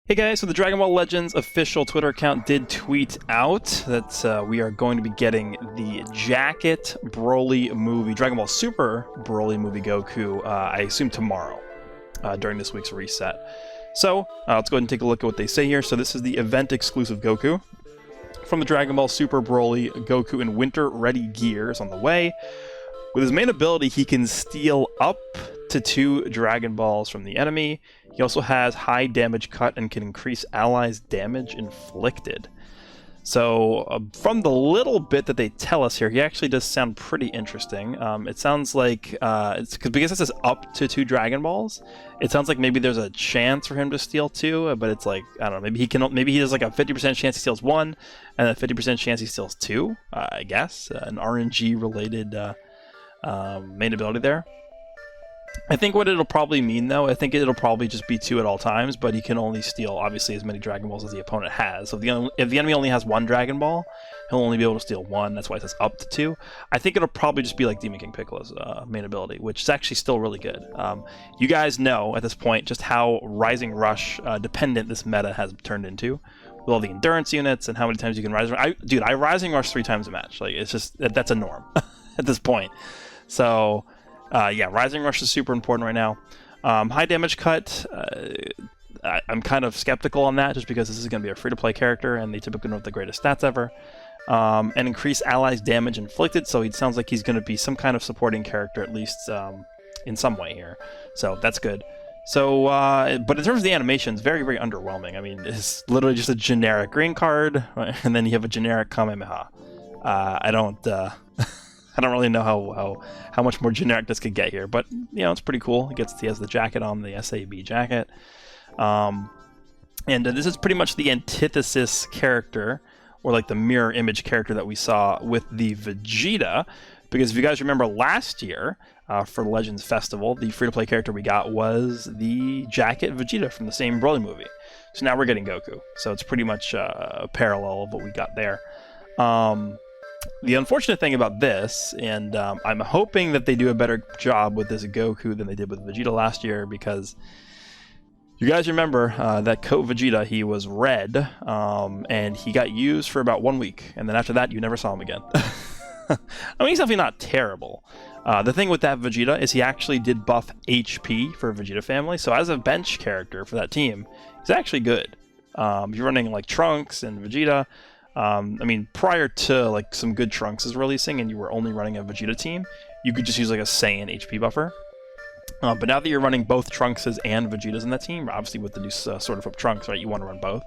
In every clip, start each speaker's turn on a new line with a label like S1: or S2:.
S1: Hey guys, so the Dragon Ball Legends official Twitter account did tweet out that we are going to be getting the Jacket BROLY movie, Dragon Ball Super BROLY movie Goku, I assume tomorrow, during this week's reset. So, let's go ahead and take a look at what they say here. So this is the event-exclusive Goku. From the Dragon Ball Super BROLY, Goku in winter-ready gear is on the way. With his main ability, he can steal up to 2 Dragon Balls from the enemy. He also has high damage cut and can increase allies' damage inflicted. So, from the little bit that they tell us here, he actually does sound pretty interesting. It sounds like, because it says up to 2 Dragon Balls, it sounds like maybe there's a chance for him to steal 2, but it's like, I don't know, maybe he has like a 50% chance he steals 1, and a 50% chance he steals 2, I guess. An RNG-related main ability there. I think what it'll probably mean, though, I think it'll probably just be 2 at all times, but he can only steal, obviously, as many Dragon Balls as the opponent has. So if the enemy only has 1 Dragon Ball, he'll only be able to steal 1. That's why it says up to 2. I think it'll probably just be like Demon King Piccolo's main ability, which is actually still really good. You guys know, at this point, just how Rising Rush dependent this meta has turned into, with all the endurance units and how many times you can Rising Rush. Dude, I Rising Rush 3 times a match. Like, it's just, that's a norm at this point. So... yeah, Rising Rush is super important right now. High damage cut, I'm kind of skeptical on that just because this is going to be a free-to-play character and they typically don't have the greatest stats ever. And increase allies' damage inflicted, so it sounds like he's going to be some kind of supporting character at least in some way here. So that's good. So, but in terms of the animations, very, very underwhelming. I mean, it's literally just a generic green card, and then you have a generic Kamehameha. I don't really know how much more generic this could get here, but you know, it's pretty cool. He has the jacket on, the SAB jacket, and this is pretty much the antithesis character, or like the mirror image character that we saw with the Vegeta. Because if you guys remember last year for Legends Festival, the free-to-play character we got was the Jacket Vegeta from the same Broly movie. So now we're getting Goku. So it's pretty much a parallel of what we got there. The unfortunate thing about this, and I'm hoping that they do a better job with this Goku than they did with Vegeta last year, because you guys remember that Coat Vegeta, he was red, and he got used for about 1 week, and then after that, you never saw him again. I mean, he's definitely not terrible. The thing with that Vegeta is he actually did buff HP for Vegeta family, so as a bench character for that team, he's actually good. If you're running like Trunks and Vegeta, I mean, prior to like some good Trunks is releasing and you were only running a Vegeta team, you could just use like a Saiyan HP buffer. But now that you're running both Trunkses and Vegetas in that team, obviously with the new sort of Trunks, right, you want to run both.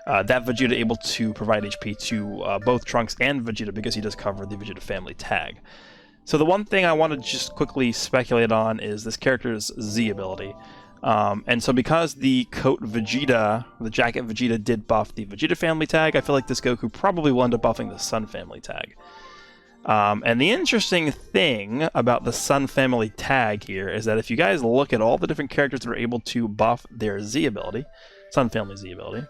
S1: That Vegeta able to provide HP to both Trunks and Vegeta because he does cover the Vegeta family tag. So the one thing I want to just quickly speculate on is this character's Z ability. And so because the Coat Vegeta, the Jacket Vegeta did buff the Vegeta family tag, I feel like this Goku probably will end up buffing the Sun family tag. And the interesting thing about the Sun family tag here is that if you guys look at all the different characters that are able to buff their Z ability, Sun family Z ability,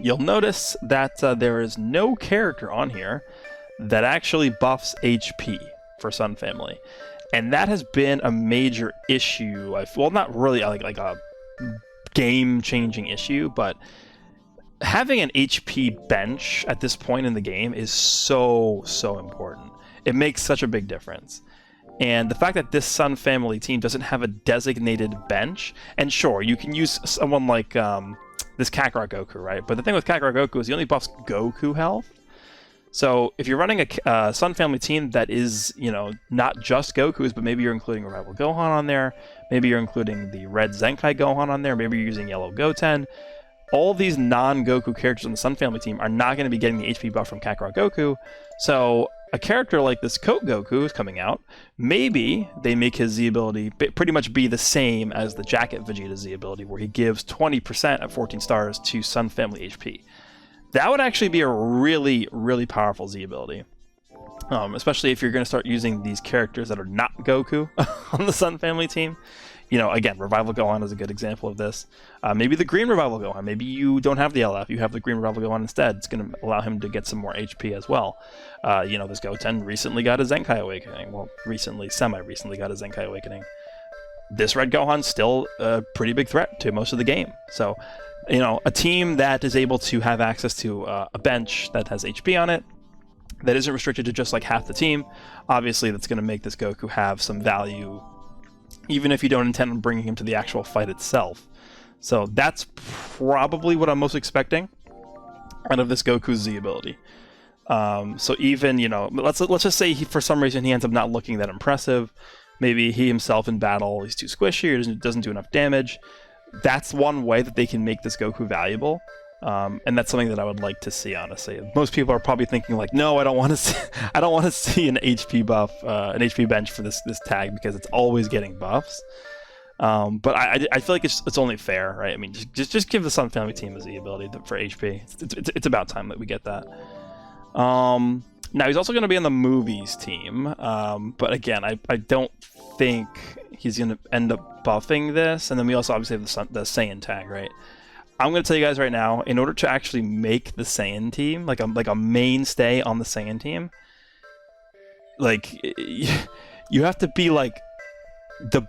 S1: you'll notice that there is no character on here that actually buffs HP for Sun family. And that has been a major issue. Well, not really like a game-changing issue, but having an HP bench at this point in the game is so important. It makes such a big difference. And the fact that this Sun family team doesn't have a designated bench, and sure, you can use someone like this Kakarot Goku, right? But the thing with Kakarot Goku is he only buffs Goku health. So if you're running a Sun family team that is, you know, not just Goku's, but maybe you're including Revival Gohan on there, maybe you're including the Red Zenkai Gohan on there, maybe you're using Yellow Goten, all these non-Goku characters on the Sun family team are not going to be getting the HP buff from Kakarot Goku. So a character like this Coat Goku is coming out, maybe they make his Z ability pretty much be the same as the Jacket Vegeta Z ability, where he gives 20% at 14 stars to Sun family HP. That would actually be a really, really powerful Z ability. Especially if you're going to start using these characters that are not Goku on the Sun family team. You know, again, Revival Gohan is a good example of this. Maybe the Green Revival Gohan. Maybe you don't have the LF, you have the Green Revival Gohan instead. It's going to allow him to get some more HP as well. You know, this Goten recently got a Zenkai Awakening. Well, semi-recently got a Zenkai Awakening. this Red Gohan's still a pretty big threat to most of the game. So, you know, a team that is able to have access to a bench that has HP on it, that isn't restricted to just like half the team, obviously that's going to make this Goku have some value, even if you don't intend on bringing him to the actual fight itself. So that's probably what I'm most expecting out of this Goku Z ability. So even, you know, let's just say for some reason he ends up not looking that impressive. Maybe he himself in battle, he's too squishy or doesn't do enough damage. That's one way that they can make this Goku valuable. And that's something that I would like to see, honestly. Most people are probably thinking like, no, I don't want to see, I don't want to see an HP buff, an HP bench for this tag because it's always getting buffs. But I feel like it's only fair, right? I mean, just give the Sun Family team a Z ability for HP. It's about time that we get that. Now he's also going to be on the movies team, but again, I don't think he's going to end up buffing this. And then we also obviously have the Saiyan tag, right? I'm going to tell you guys right now, in order to actually make the Saiyan team, like a mainstay on the Saiyan team, like you have to be like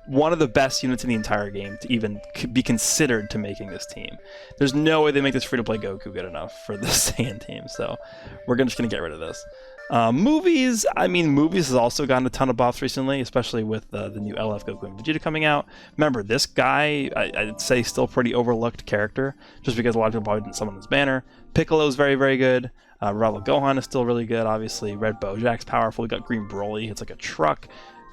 S1: one of the best units in the entire game to even be considered to making this team. There's no way they make this free-to-play Goku good enough for the Saiyan team, so we're just going to get rid of this. Movies, I mean, movies has also gotten a ton of buffs recently, especially with the new LF Goku and Vegeta coming out. Remember, this guy, I'd say still pretty overlooked character, just because a lot of people probably didn't summon his banner. Piccolo is very, very good. Revival Gohan is still really good, obviously. Red Bojack's powerful. We got Green Broly, it's like a truck.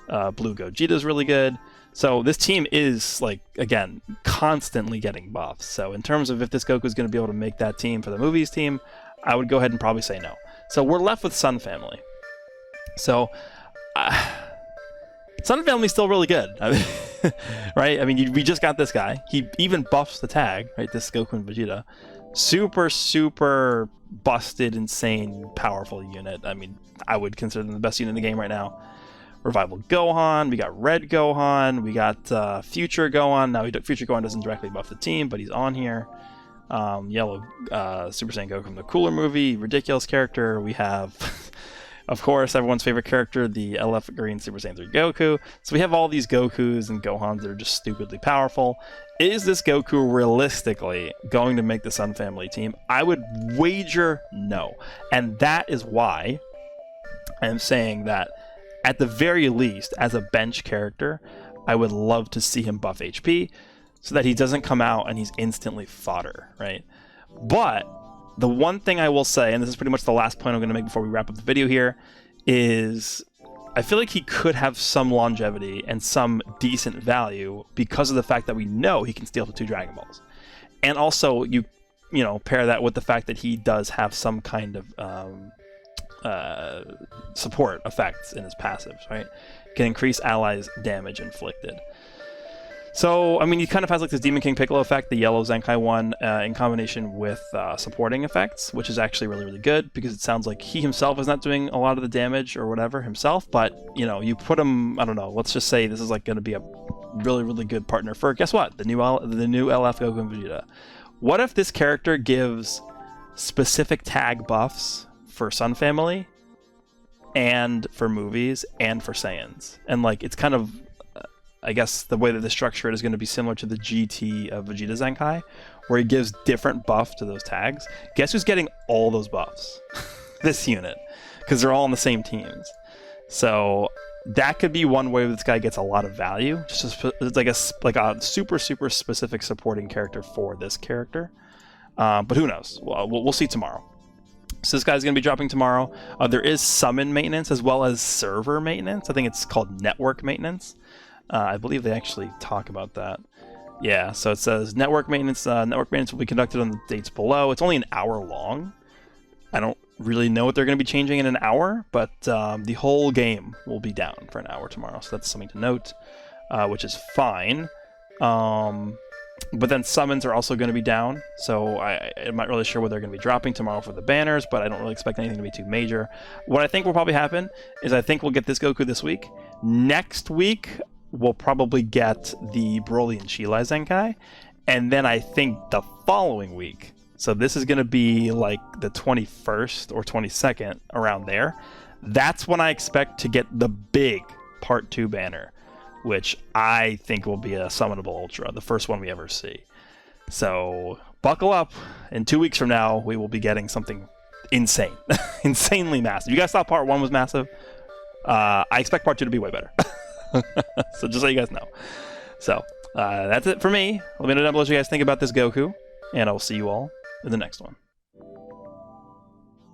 S1: Blue Gogeta is really good. So this team is, like, again, constantly getting buffs. So in terms of if this Goku is going to be able to make that team for the movies team, I would go ahead and probably say no. So we're left with Sun Family. So Sun Family's still really good, right? I mean, we just got this guy. He even buffs the tag, right? This Goku and Vegeta. Super, super busted, insane, powerful unit. I mean, I would consider them the best unit in the game right now. Revival Gohan, we got Red Gohan, we got Future Gohan. Now, Future Gohan doesn't directly buff the team, but he's on here. Yellow Super Saiyan Goku from the Cooler movie, ridiculous character. We have, of course, everyone's favorite character, the LF Green Super Saiyan 3 Goku. So we have all these Gokus and Gohans that are just stupidly powerful. Is this Goku realistically going to make the Sun Family team? I would wager no. And that is why I'm saying that at the very least, as a bench character, I would love to see him buff HP so that he doesn't come out and he's instantly fodder, right? But the one thing I will say, and this is pretty much the last point I'm going to make before we wrap up the video here, is I feel like he could have some longevity and some decent value because of the fact that we know he can steal the 2 Dragon Balls. And also, you know, pair that with the fact that he does have some kind of support effects in his passives, right? Can increase allies' damage inflicted. So, I mean, he kind of has like this Demon King Piccolo effect, the yellow Zenkai one, in combination with supporting effects, which is actually really, really good because it sounds like he himself is not doing a lot of the damage or whatever himself, but, you know, you put him, I don't know, let's just say this is like going to be a really, really good partner for, guess what? The new LF Goku and Vegeta. What if this character gives specific tag buffs for Sun Family and for movies and for Saiyans? And like, it's kind of, I guess the way that they structure it is going to be similar to the GT of Vegeta Zenkai, where he gives different buff to those tags. Guess who's getting all those buffs? This unit, because they're all on the same teams. So that could be one way this guy gets a lot of value. It's like a super, super specific supporting character for this character. But who knows? Well, we'll see tomorrow. So this guy's going to be dropping tomorrow. There is summon maintenance as well as server maintenance. I think it's called network maintenance. I believe they actually talk about that. Yeah, so it says network maintenance. Network maintenance will be conducted on the dates below. It's only an hour long. I don't really know what they're going to be changing in an hour, but the whole game will be down for an hour tomorrow. So that's something to note, which is fine. But then summons are also going to be down, so I'm not really sure what they're going to be dropping tomorrow for the banners, but I don't really expect anything to be too major. What I think will probably happen is I think we'll get this Goku this week. Next week, we'll probably get the Broly and Chilai Zenkai, and then I think the following week, so this is going to be like the 21st or 22nd, around there, that's when I expect to get the big Part 2 banner which I think will be a summonable Ultra, the first one we ever see. So buckle up. In 2 weeks from now, we will be getting something insane, insanely massive. You guys thought part 1 was massive? I expect part 2 to be way better. So just so you guys know. So that's it for me. Let me know down below what you guys think about this Goku, and I will see you all in the next one.